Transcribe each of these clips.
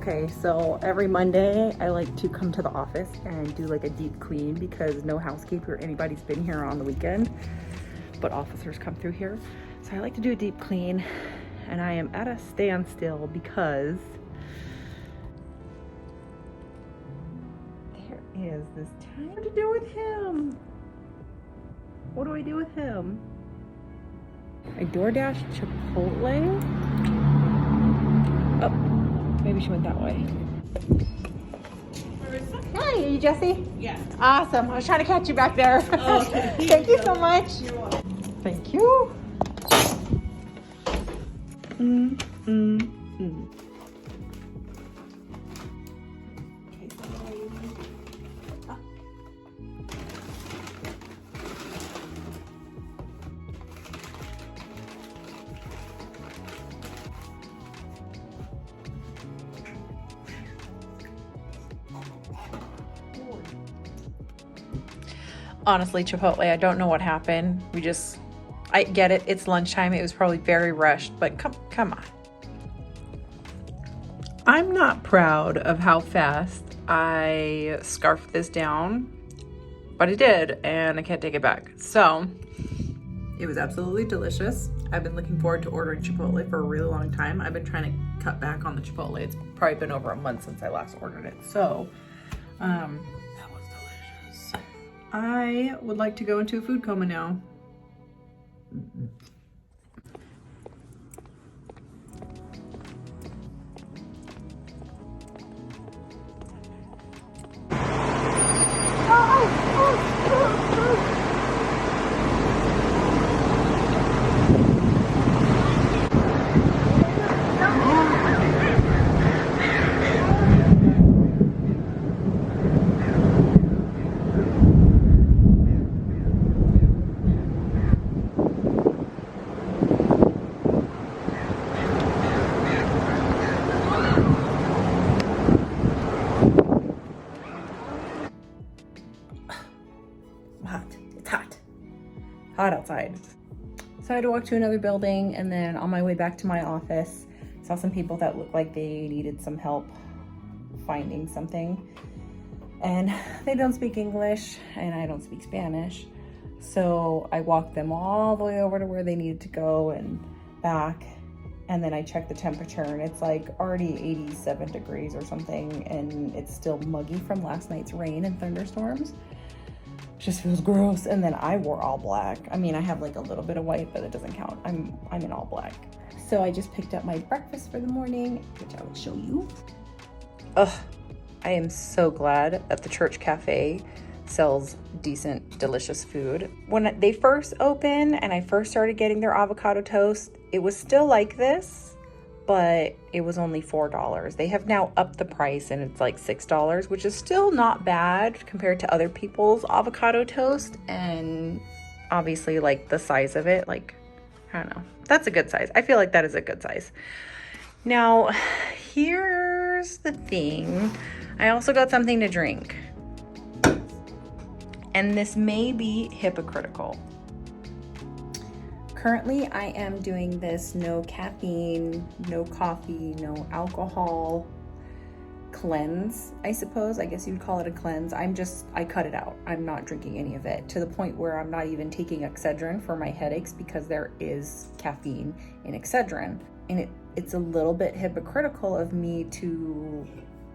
Okay, so every Monday I like to come to the office and do like a deep clean because no housekeeper or anybody's been here on the weekend, but officers come through here. So I like to do a deep clean, and I am at a standstill because there is this tiny. What to do with him? What do I do with him? I DoorDash Chipotle. Oh, maybe she went that way. Hi, are you Jesse? Yes. Awesome. I was trying to catch you back there. Oh, okay. Thank you so much. You're welcome. Thank you. Okay, Honestly, Chipotle, I don't know what happened. I get it. It's lunchtime. It was probably very rushed, but come on. I'm not proud of how fast I scarfed this down, but I did, and I can't take it back. So it was absolutely delicious. I've been looking forward to ordering Chipotle for a really long time. I've been trying to cut back on the Chipotle. It's probably been over a month since I last ordered it. So, that was delicious. I would like to go into a food coma now. Hot outside. So I had to walk to another building, and then on my way back to my office, saw some people that looked like they needed some help finding something. And they don't speak English, and I don't speak Spanish. So I walked them all the way over to where they needed to go and back. And then I checked the temperature, and it's like already 87 degrees or something, and it's still muggy from last night's rain and thunderstorms. Just feels gross. And then I wore all black. I mean, I have like a little bit of white, but it doesn't count. I'm in all black. So I just picked up my breakfast for the morning, which I will show you. Ugh, I am so glad that the Church Cafe sells decent, delicious food. When they first opened and I first started getting their avocado toast, it was still like this, but it was only $4. They have now upped the price and it's like $6, which is still not bad compared to other people's avocado toast. And obviously, like, the size of it, like, I don't know, that's a good size. I feel like that is a good size. Now, here's the thing. I also got something to drink. And this may be hypocritical. Currently, I am doing this no caffeine, no coffee, no alcohol cleanse, I suppose. I guess you'd call it a cleanse. I cut it out. I'm not drinking any of it, to the point where I'm not even taking Excedrin for my headaches because there is caffeine in Excedrin. And it's a little bit hypocritical of me to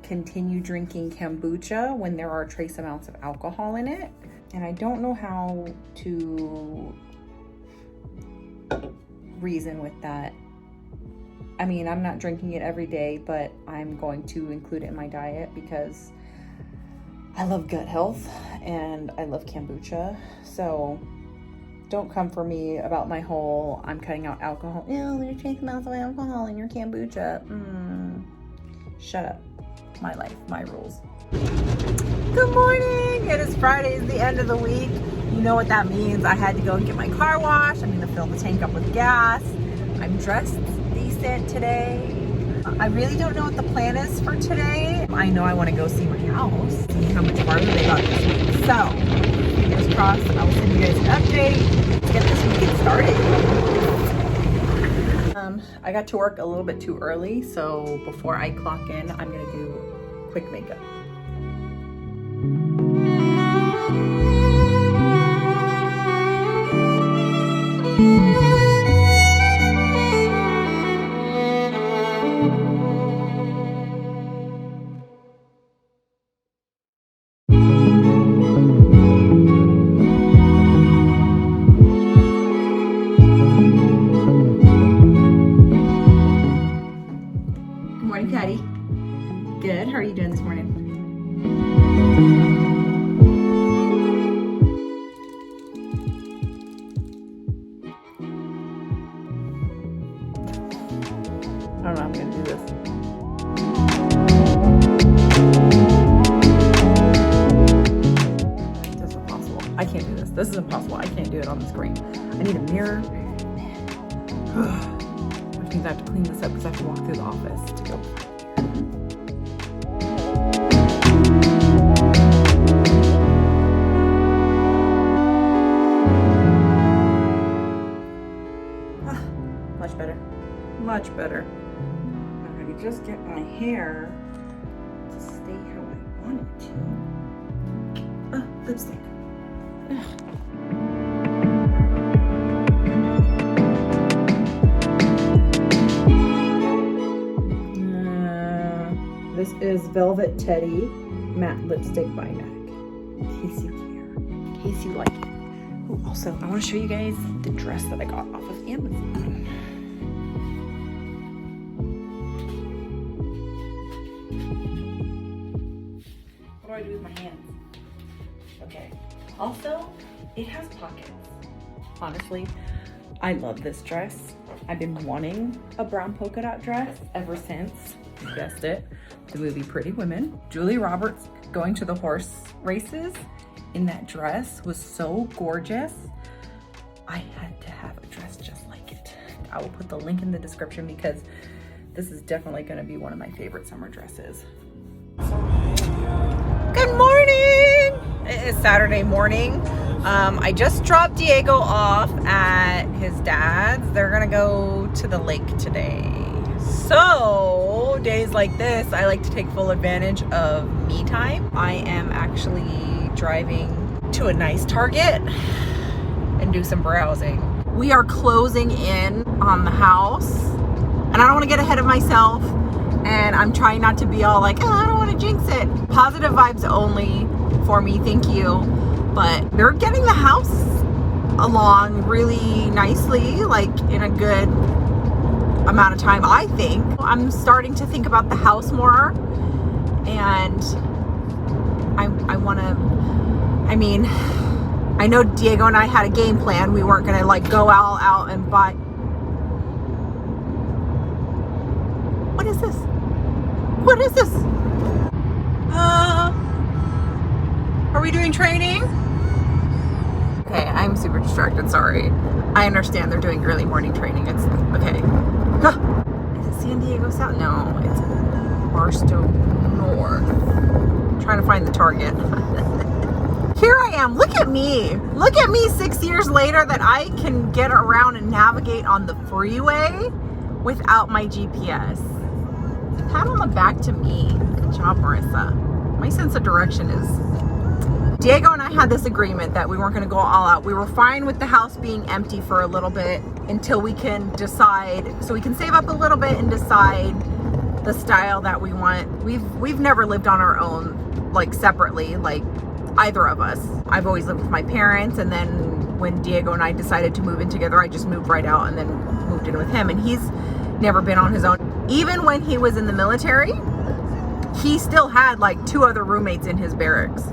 continue drinking kombucha when there are trace amounts of alcohol in it. And I don't know how to reason with that. I mean, I'm not drinking it every day, but I'm going to include it in my diet because I love gut health and I love kombucha. So don't come for me about my whole I'm cutting out alcohol. Ew, there's trace amounts of alcohol in your kombucha. Shut up. My life, my rules. Good morning. It is Friday, it's the end of the week. You know what that means. I had to go and get my car washed. I'm gonna fill the tank up with gas. I'm dressed decent today. I really don't know what the plan is for today. I know I want to go see my house, see how much farther they got this week. So, fingers crossed, I will send you guys an update. Let's get this weekend started. I got to work a little bit too early, so before I clock in, I'm gonna do quick makeup. Good morning, Patty. Good. How are you doing this morning? I don't know how I'm gonna do this. This is impossible. I can't do this. This is impossible. I can't do it on the screen. I need a mirror. Which means I have to clean this up because I have to walk through the office to go. Much better. Much better. If I could just get my hair to stay how I want it to. Lipstick. This is Velvet Teddy matte lipstick by MAC. In case you care. In case you like it. Oh, also, I want to show you guys the dress that I got off of Amazon. What do I do with my hands? Okay. Also, it has pockets. Honestly, I love this dress. I've been wanting a brown polka dot dress ever since, you guessed it, the movie Pretty Women. Julia Roberts going to the horse races in that dress was so gorgeous. I had to have a dress just like it. I will put the link in the description because this is definitely going to be one of my favorite summer dresses. Good morning! It is Saturday morning. I just dropped Diego off at his dad's. They're gonna go to the lake today. So, days like this, I like to take full advantage of me time. I am actually driving to a nice Target and do some browsing. We are closing in on the house, and I don't want to get ahead of myself, and I'm trying not to be all like, oh, I don't want to jinx it. Positive vibes only for me, thank you. But they're getting the house along really nicely, like in a good amount of time, I think. I'm starting to think about the house more, and I want to, I mean, I know Diego and I had a game plan. We weren't going to like go all out and buy. What is this? What is this? Are we doing training? Okay, I'm super distracted, sorry. I understand they're doing early morning training. It's okay. Is it San Diego South? No, it's Barstow North. I'm trying to find the Target. Here I am. Look at me. Look at me 6 years later that I can get around and navigate on the freeway without my GPS. Pat on the back to me. Good job, Marissa. My sense of direction is... Diego and I had this agreement that we weren't going to go all out. We were fine with the house being empty for a little bit until we can decide, so we can save up a little bit and decide the style that we want. We've never lived on our own, like separately, like either of us. I've always lived with my parents, and then when Diego and I decided to move in together, I just moved right out and then moved in with him, and he's never been on his own. Even when he was in the military, he still had like 2 other roommates in his barracks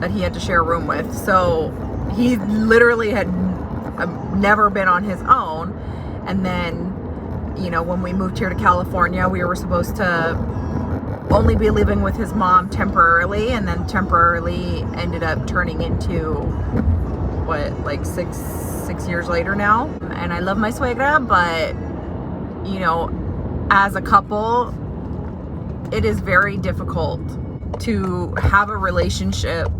that he had to share a room with. So he literally had never been on his own. And then, you know, when we moved here to California, we were supposed to only be living with his mom temporarily, and then temporarily ended up turning into what, like six years later now. And I love my suegra, but you know, as a couple, it is very difficult to have a relationship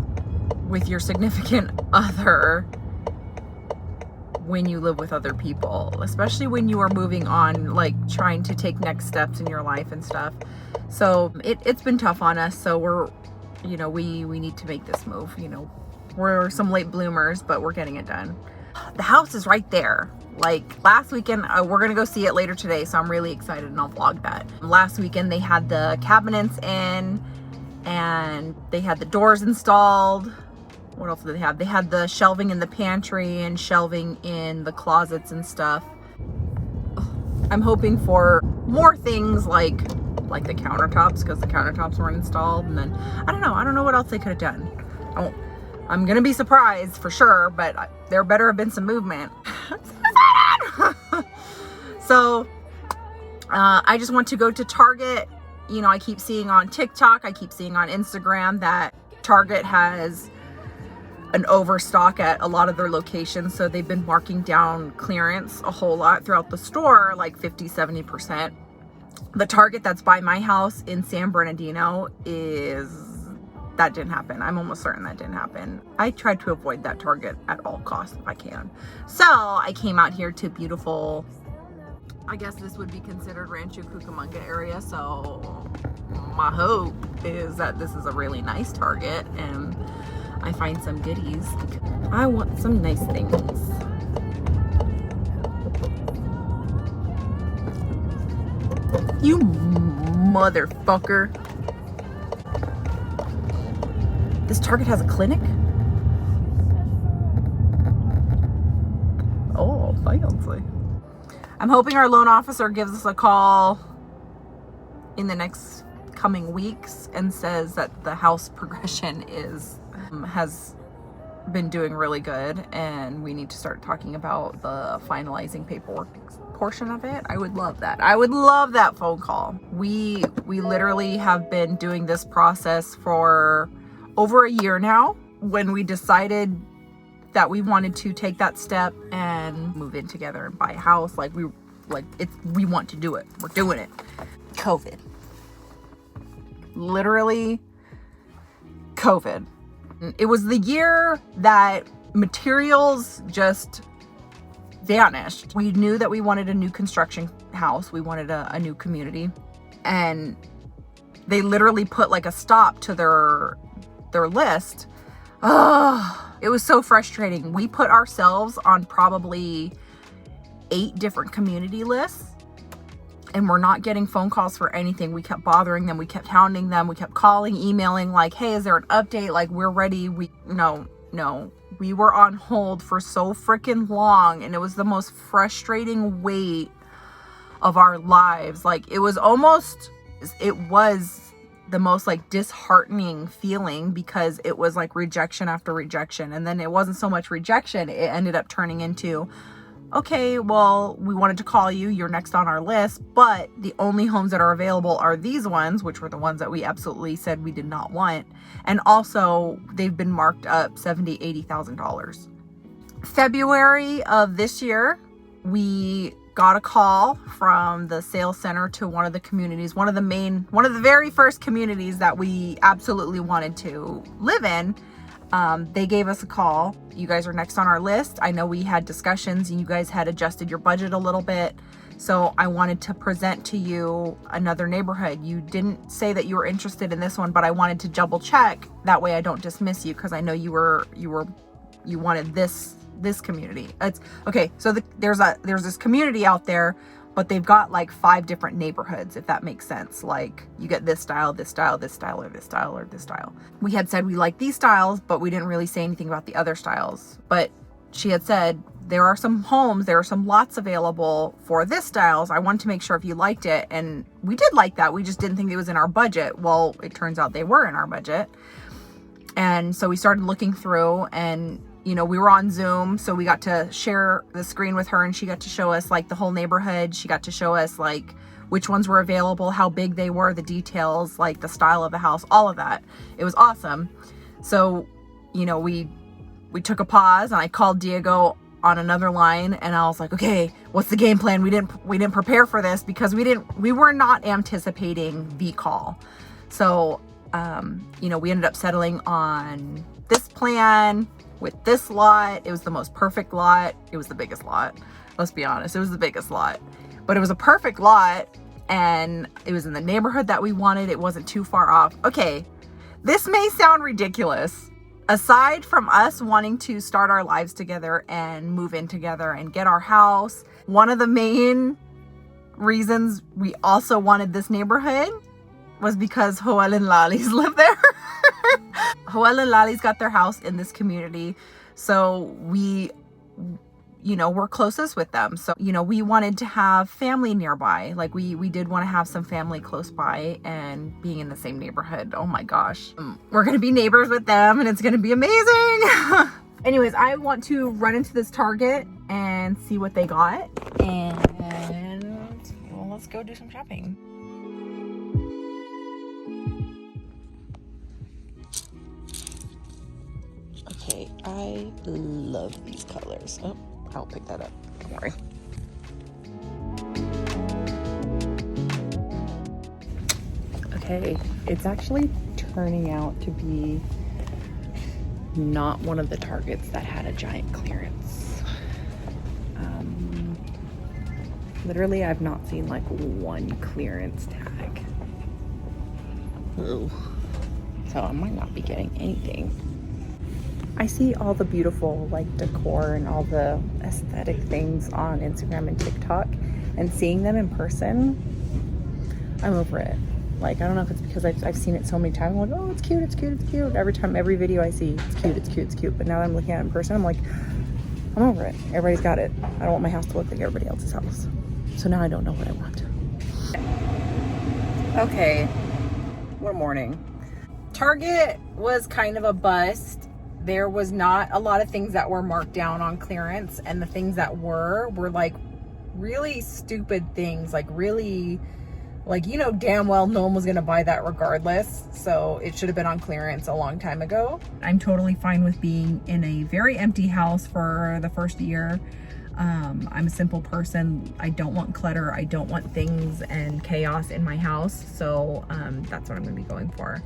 with your significant other when you live with other people, especially when you are moving on, like trying to take next steps in your life and stuff. So it's been tough on us. So we're, you know, we need to make this move. You know, we're some late bloomers, but we're getting it done. The house is right there. Like last weekend, we're gonna go see it later today, so I'm really excited, and I'll vlog that. Last weekend they had the cabinets in, and they had the doors installed. What else did they have? They had the shelving in the pantry and shelving in the closets and stuff. I'm hoping for more things like the countertops, because the countertops weren't installed. And then I don't know what else they could have done. I'm gonna be surprised for sure, but there better have been some movement. So I just want to go to Target. You know, I keep seeing on TikTok, I keep seeing on Instagram that Target has an overstock at a lot of their locations. So they've been marking down clearance a whole lot throughout the store, like 50-70%. The Target that's by my house in San Bernardino that didn't happen. I'm almost certain that didn't happen. I tried to avoid that Target at all costs if I can. So I came out here to beautiful, I guess this would be considered Rancho Cucamonga area. So my hope is that this is a really nice Target and I find some goodies. I want some nice things. You motherfucker. This Target has a clinic? Oh, fancy. I'm hoping our loan officer gives us a call in the next coming weeks and says that the house progression has been doing really good and we need to start talking about the finalizing paperwork portion of it. I would love that. I would love that phone call. We literally have been doing this process for over a year now. When we decided that we wanted to take that step and move in together and buy a house, we want to do it. We're doing it. COVID. Literally COVID. It was the year that materials just vanished. We knew that we wanted a new construction house. We wanted a new community. And they literally put like a stop to their list. It was so frustrating. We put ourselves on probably 8 different community lists and we're not getting phone calls for anything. We kept bothering them. We kept hounding them. We kept calling, emailing, like, hey, is there an update? Like, we're ready. No. We were on hold for so freaking long and it was the most frustrating wait of our lives. Like, it was the most like disheartening feeling because it was like rejection after rejection. And then it wasn't so much rejection. It ended up turning into, okay, well, we wanted to call you. You're next on our list, but the only homes that are available are these ones, which were the ones that we absolutely said we did not want. And also they've been marked up $70,000, $80,000. February of this year, we got a call from the sales center to one of the communities, one of the very first communities that we absolutely wanted to live in. They gave us a call. You guys are next on our list. I know we had discussions and you guys had adjusted your budget a little bit. So I wanted to present to you another neighborhood. You didn't say that you were interested in this one, but I wanted to double check. That way I don't dismiss you because I know you wanted this community. It's okay. So there's this community out there, but they've got like 5 different neighborhoods, if that makes sense. Like you get this style, this style, this style, or this style, or this style. We had said we like these styles, but we didn't really say anything about the other styles. But she had said, there are some lots available for this styles. I wanted to make sure if you liked it. And we did like that. We just didn't think it was in our budget. Well, it turns out they were in our budget. And so we started looking through and, you know, we were on Zoom, so we got to share the screen with her and she got to show us like the whole neighborhood. She got to show us like which ones were available, how big they were, the details, like the style of the house, all of that. It was awesome. So, you know, we took a pause and I called Diego on another line and I was like, okay, what's the game plan? We didn't prepare for this because we were not anticipating the call. So, you know, we ended up settling on this plan, with this lot. It was the most perfect lot. It was the biggest lot. Let's be honest, it was the biggest lot. But it was a perfect lot, and it was in the neighborhood that we wanted. It wasn't too far off. Okay, this may sound ridiculous. Aside from us wanting to start our lives together and move in together and get our house, one of the main reasons we also wanted this neighborhood was because Joel and Lali's live there. Joel and Lali's got their house in this community. So we, we're closest with them. So, we wanted to have family nearby. Like we did want to have some family close by, and being in the same neighborhood. Oh my gosh. We're going to be neighbors with them, and it's going to be amazing. Anyways, I want to run into this Target and see what they got. And well, let's go do some shopping. Okay, I love these colors. Oh, I'll pick that up. Don't worry. Okay, it's actually turning out to be not one of the Targets that had a giant clearance. Literally, I've not seen like one clearance tag. Ooh. So I might not be getting anything. I see all the beautiful like decor and all the aesthetic things on Instagram and TikTok, and seeing them in person, I'm over it. Like, I don't know if it's because I've seen it so many times. I'm like, oh, it's cute, it's cute, it's cute. Every video I see, it's cute, it's cute, it's cute. But now that I'm looking at it in person, I'm like, I'm over it. Everybody's got it. I don't want my house to look like everybody else's house. So now I don't know what I want. Okay, what morning. Target was kind of a bust. There was not a lot of things that were marked down on clearance, and the things that were like really stupid things, like really, like, damn well no one was gonna buy that regardless. So it should have been on clearance a long time ago. I'm totally fine with being in a very empty house for the first year. I'm a simple person. I don't want clutter. I don't want things and chaos in my house. So that's what I'm gonna be going for.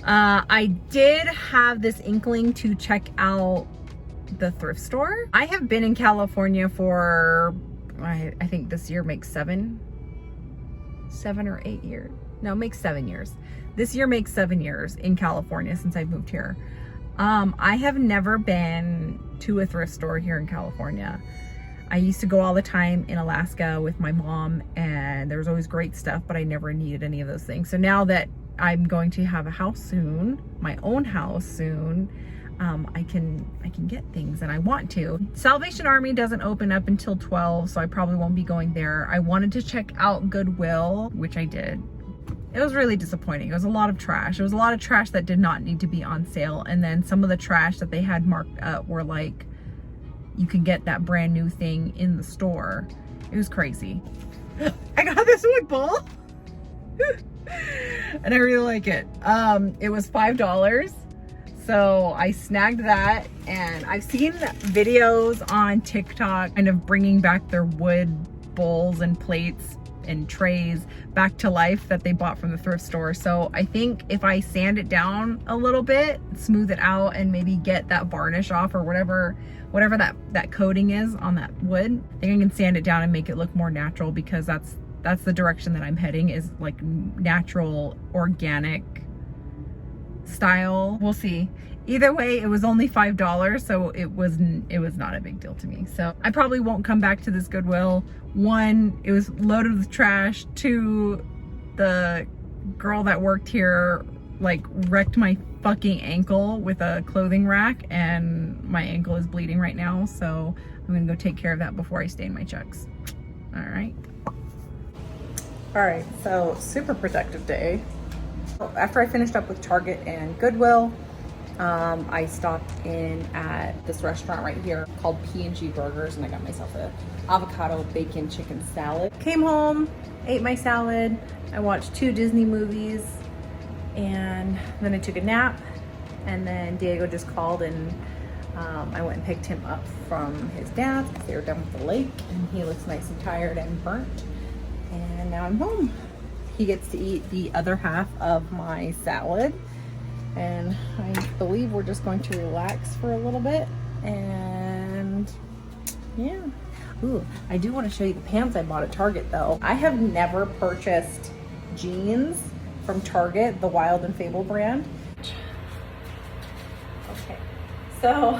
I did have this inkling to check out the thrift store. I have been in California for, I think this year makes 7 or 8 years. No, it makes 7 years. This year makes 7 years in California since I moved here. I have never been to a thrift store here in California. I used to go all the time in Alaska with my mom, and there was always great stuff, but I never needed any of those things. So now that I'm going to have a house soon, my own house soon, I can get things and I want to. Salvation Army doesn't open up until 12, so I probably won't be going there. I wanted to check out Goodwill, which I did. It was really disappointing. It was a lot of trash. It was a lot of trash that did not need to be on sale. And then some of the trash that they had marked up were like, you can get that brand new thing in the store. It was crazy. I got this wood bowl. And I really like it. It was $5. So I snagged that, and I've seen videos on TikTok kind of bringing back their wood bowls and plates and trays back to life that they bought from the thrift store. So I think if I sand it down a little bit, smooth it out, and maybe get that varnish off or whatever that coating is on that wood, I think I can sand it down and make it look more natural, because that's the direction that I'm heading, is like natural, organic style. We'll see. Either way, it was only $5, so it was not a big deal to me. So I probably won't come back to this Goodwill. 1, it was loaded with trash. 2, the girl that worked here like wrecked my fucking ankle with a clothing rack, and my ankle is bleeding right now, so I'm gonna go take care of that before I stain my chucks. All right, so super productive day. After I finished up with Target and Goodwill, I stopped in at this restaurant right here called P&G Burgers, and I got myself a avocado bacon chicken salad. Came home, ate my salad, I watched 2 Disney movies, and then I took a nap, and then Diego just called, and I went and picked him up from his dad's because they were done with the lake, and he looks nice and tired and burnt, and now I'm home. He gets to eat the other half of my salad, And I believe we're just going to relax for a little bit. And yeah. Ooh, I do want to show you the pants I bought at Target though. I have never purchased jeans from Target, the Wild and Fable brand. Okay, so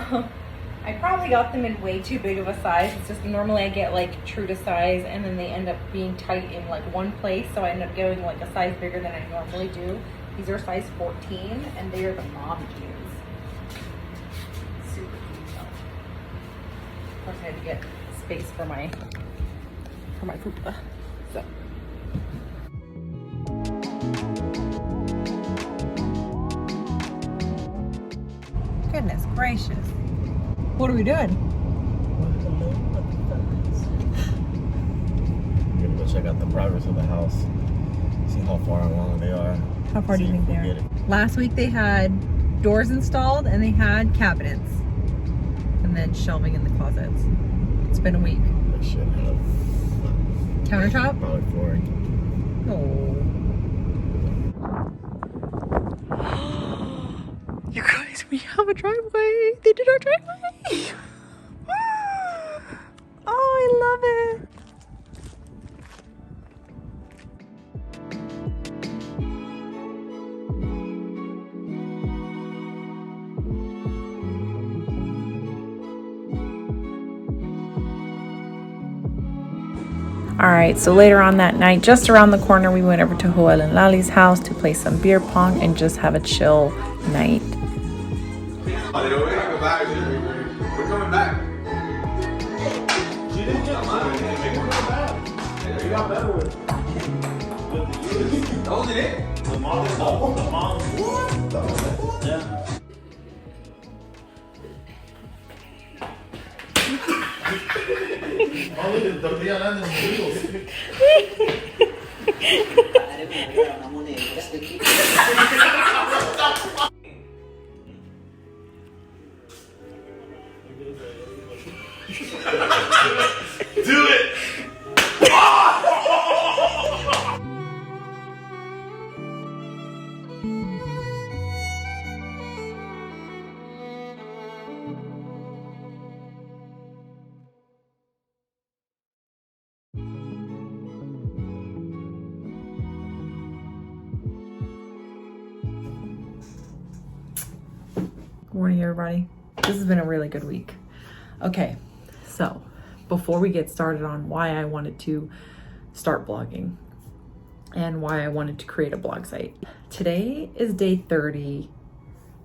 I probably got them in way too big of a size. It's just normally I get like true to size and then they end up being tight in like one place. So I end up going like a size bigger than I normally do. These are size 14 and they are the mom jeans. Super cute though. Of course I had to get space for my poop. So. Goodness gracious. What are we doing? I'm gonna go check out the progress of the house. See how far along they are. How far do you think they are? Last week they had doors installed and they had cabinets. And then shelving in the closets. It's been a week. They should have Countertop? probably flooring. Oh. You guys, we have a driveway. They did our driveway. Oh, I love it. All right, so later on that night, just around the corner, we went over to Joel and Lali's house to play some beer pong and just have a chill night. We're coming back. You got better with it. That wasn't it? The mom. What? Yeah. Do it! Good morning, everybody. This has been a really good week. Okay, so before we get started on why I wanted to start blogging and why I wanted to create a blog site, today is day 30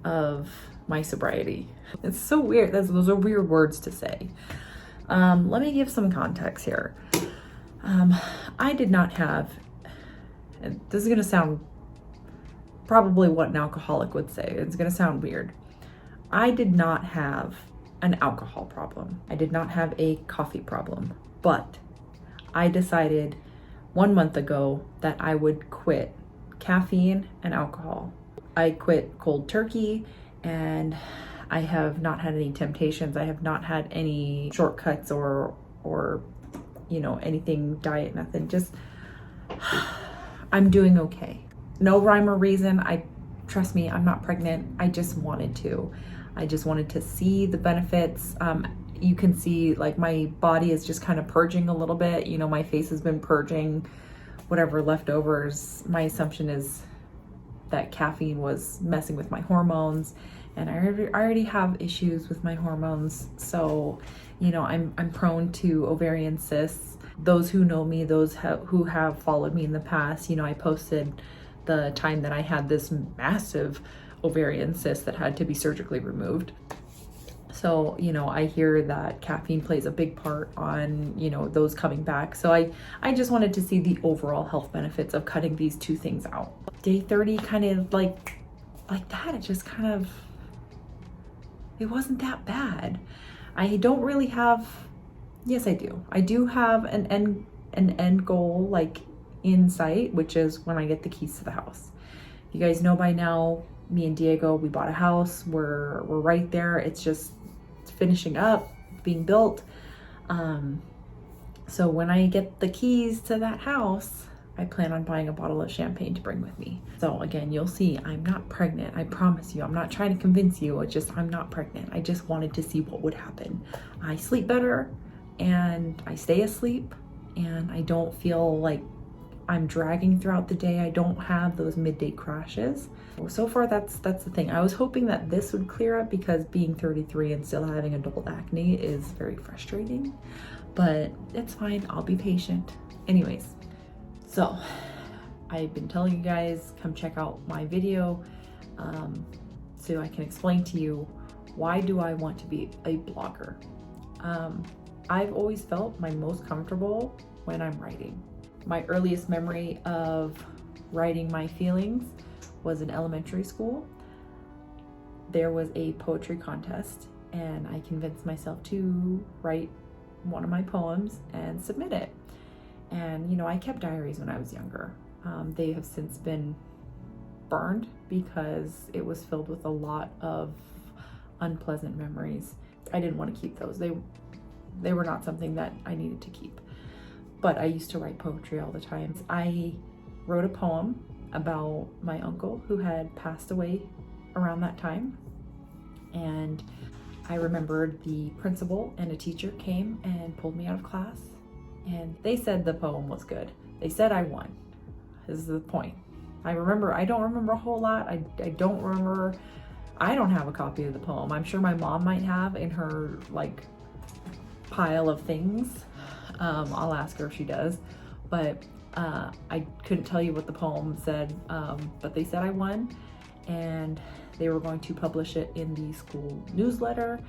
of my sobriety. It's so weird. Those are weird words to say. Let me give some context here. I did not have, and this is going to sound probably what an alcoholic would say. It's going to sound weird. I did not have an alcohol problem. I did not have a coffee problem, but I decided 1 month ago that I would quit caffeine and alcohol. I quit cold turkey and I have not had any temptations. I have not had any shortcuts or you know, anything diet, nothing. Just I'm doing okay. No rhyme or reason. Trust me, I'm not pregnant. I just wanted to. I just wanted to see the benefits. You can see like my body is just kind of purging a little bit. You know, my face has been purging whatever leftovers. My assumption is that caffeine was messing with my hormones, and I already have issues with my hormones. So, you know, I'm prone to ovarian cysts. Those who know me, who have followed me in the past, you know, I posted the time that I had this massive ovarian cyst that had to be surgically removed. So, you know, I hear that caffeine plays a big part on, you know, those coming back. So I just wanted to see the overall health benefits of cutting these two things out. Day 30 kind of like that, it just kind of, it wasn't that bad. I don't really have, yes I do. I do have an end goal like in sight, which is when I get the keys to the house. You guys know by now, me and Diego, we bought a house. We're right there. It's finishing up, being built. So when I get the keys to that house, I plan on buying a bottle of champagne to bring with me. So again, you'll see I'm not pregnant. I promise you, I'm not trying to convince you. It's just, I'm not pregnant. I just wanted to see what would happen. I sleep better and I stay asleep and I don't feel like I'm dragging throughout the day. I don't have those midday crashes. So far, that's the thing. I was hoping that this would clear up because being 33 and still having adult acne is very frustrating, but it's fine. I'll be patient. Anyways, so I've been telling you guys, come check out my video so I can explain to you why do I want to be a blogger. I've always felt my most comfortable when I'm writing. My earliest memory of writing my feelings was in elementary school. There was a poetry contest and I convinced myself to write one of my poems and submit it. And you know, I kept diaries when I was younger. They have since been burned because it was filled with a lot of unpleasant memories. I didn't want to keep those. They were not something that I needed to keep. But I used to write poetry all the time. I wrote a poem about my uncle who had passed away around that time. And I remembered the principal and a teacher came and pulled me out of class. And they said the poem was good. They said I won. This is the point. I don't remember a whole lot. I don't have a copy of the poem. I'm sure my mom might have in her like pile of things. I'll ask her if she does, but I couldn't tell you what the poem said, but they said I won and they were going to publish it in the school newsletter,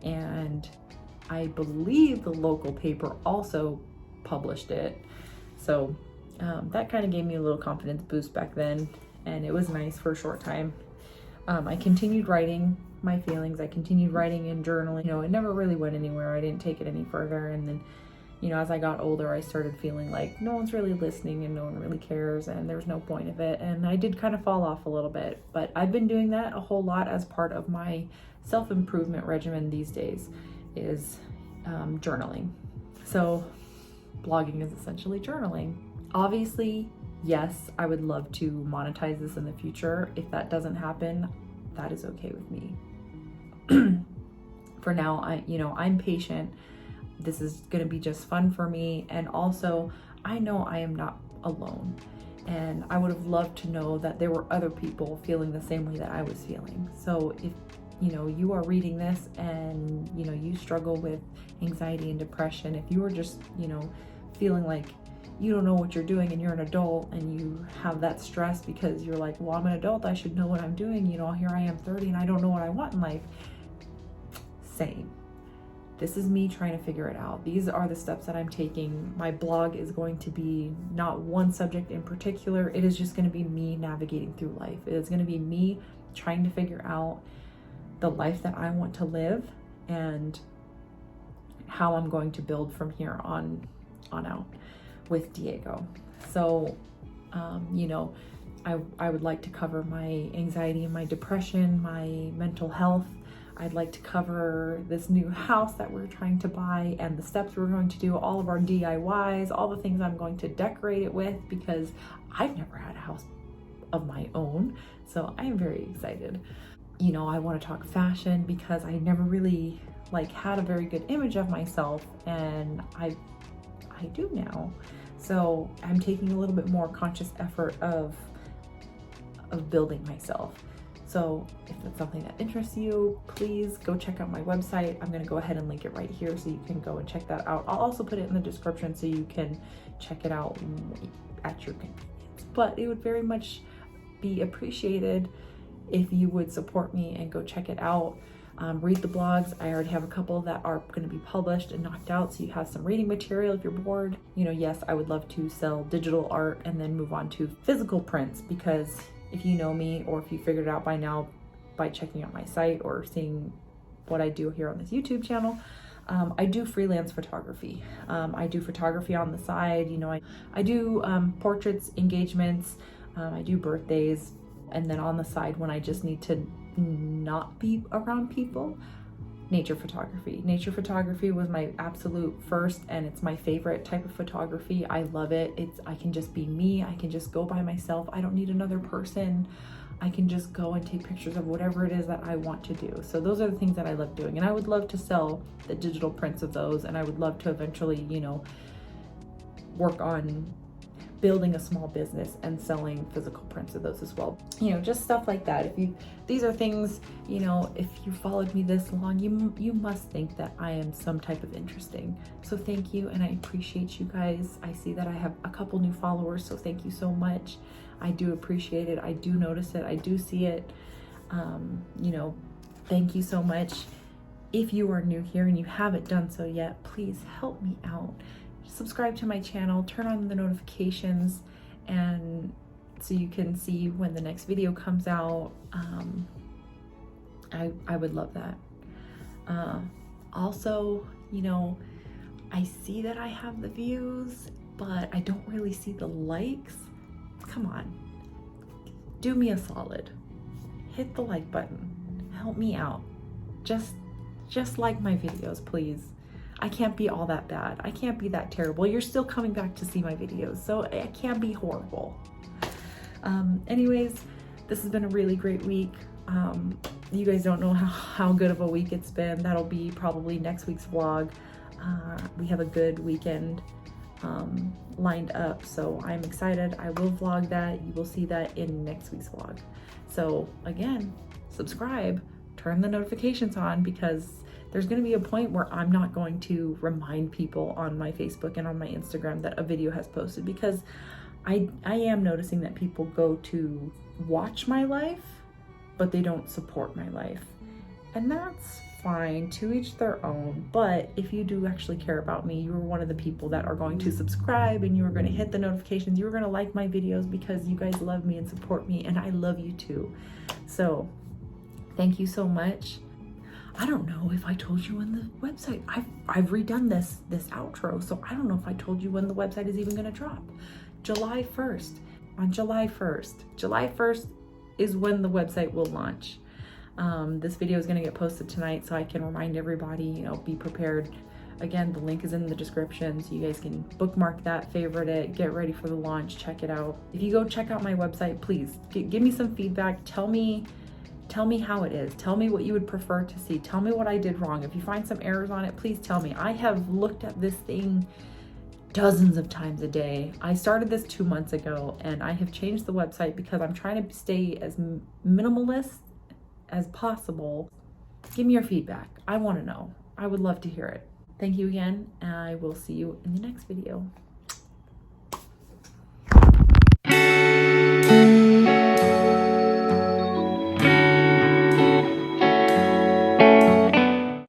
and I believe the local paper also published it. So that kind of gave me a little confidence boost back then, and it was nice for a short time. I continued writing my feelings. I continued writing and journaling. You know, it never really went anywhere. I didn't take it any further. And then, you know, as I got older, I started feeling like no one's really listening and no one really cares and there's no point of it. And I did kind of fall off a little bit, but I've been doing that a whole lot as part of my self-improvement regimen these days is journaling. So blogging is essentially journaling. Obviously, yes, I would love to monetize this in the future. If that doesn't happen, that is okay with me. For now, I'm patient. This is going to be just fun for me. And also, I know I am not alone. And I would have loved to know that there were other people feeling the same way that I was feeling. So if, you are reading this and, you struggle with anxiety and depression, if you are just, feeling like you don't know what you're doing and you're an adult and you have that stress because you're like, well, I'm an adult, I should know what I'm doing. Here I am 30 and I don't know what I want in life. Same. This is me trying to figure it out. These are the steps that I'm taking. My blog is going to be not one subject in particular. It is just going to be me navigating through life. It is going to be me trying to figure out the life that I want to live and how I'm going to build from here on out with Diego. So, I would like to cover my anxiety and my depression, my mental health. I'd like to cover this new house that we're trying to buy and the steps we're going to do, all of our DIYs, all the things I'm going to decorate it with, because I've never had a house of my own. So I am very excited. I want to talk fashion because I never really had a very good image of myself, and I do now. So I'm taking a little bit more conscious effort of building myself. So if that's something that interests you, please go check out my website. I'm going to go ahead and link it right here so you can go and check that out. I'll also put it in the description so you can check it out at your convenience. But it would very much be appreciated if you would support me and go check it out. Read the blogs. I already have a couple that are going to be published and knocked out, so you have some reading material if you're bored. Yes, I would love to sell digital art and then move on to physical prints, because if you know me, or if you figured it out by now by checking out my site or seeing what I do here on this YouTube channel, I do freelance photography. I do photography on the side. I do portraits, engagements, I do birthdays, and then on the side when I just need to not be around people, nature photography. Nature photography was my absolute first, and it's my favorite type of photography. I love it. I can just be me. I can just go by myself. I don't need another person. I can just go and take pictures of whatever it is that I want to do. So those are the things that I love doing. And I would love to sell the digital prints of those. And I would love to eventually, you know, work on building a small business and selling physical prints of those as well. You know, just stuff like that. These are things, you know, if you followed me this long, you must think that I am some type of interesting. So thank you, and I appreciate you guys. I see that I have a couple new followers, so thank you so much. I do appreciate it. I do notice it. I do see it. You know, thank you so much. If you are new here and you haven't done so yet, please help me out. Subscribe to my channel, turn on the notifications, and so you can see when the next video comes out. I would love that. Also, you know, I see that I have the views, but I don't really see the likes. Come on, do me a solid. Hit the like button. Help me out. Just like my videos, please. I can't be all that bad. I can't be that terrible. You're still coming back to see my videos, so I can't be horrible. Anyways, this has been a really great week. You guys don't know how good of a week it's been. That'll be probably next week's vlog. We have a good weekend lined up, so I'm excited. I will vlog that. You will see that in next week's vlog. So again, subscribe, turn the notifications on, because there's going to be a point where I'm not going to remind people on my Facebook and on my Instagram that a video has posted, because I am noticing that people go to watch my life, but they don't support my life. And that's fine, to each their own. But if you do actually care about me, you're one of the people that are going to subscribe, and you are going to hit the notifications. You're going to like my videos because you guys love me and support me, and I love you too. So thank you so much. I don't know if I told you when the website, I've redone this outro, so I don't know if I told you when the website is even gonna drop. July 1st, on July 1st. July 1st is when the website will launch. This video is gonna get posted tonight, so I can remind everybody, you know, be prepared. Again, the link is in the description, so you guys can bookmark that, favorite it, get ready for the launch, check it out. If you go check out my website, please give me some feedback. Tell me how it is. Tell me what you would prefer to see. Tell me what I did wrong. If you find some errors on it, please tell me. I have looked at this thing dozens of times a day. I started this 2 months ago, and I have changed the website because I'm trying to stay as minimalist as possible. Give me your feedback. I want to know. I would love to hear it. Thank you again, and I will see you in the next video.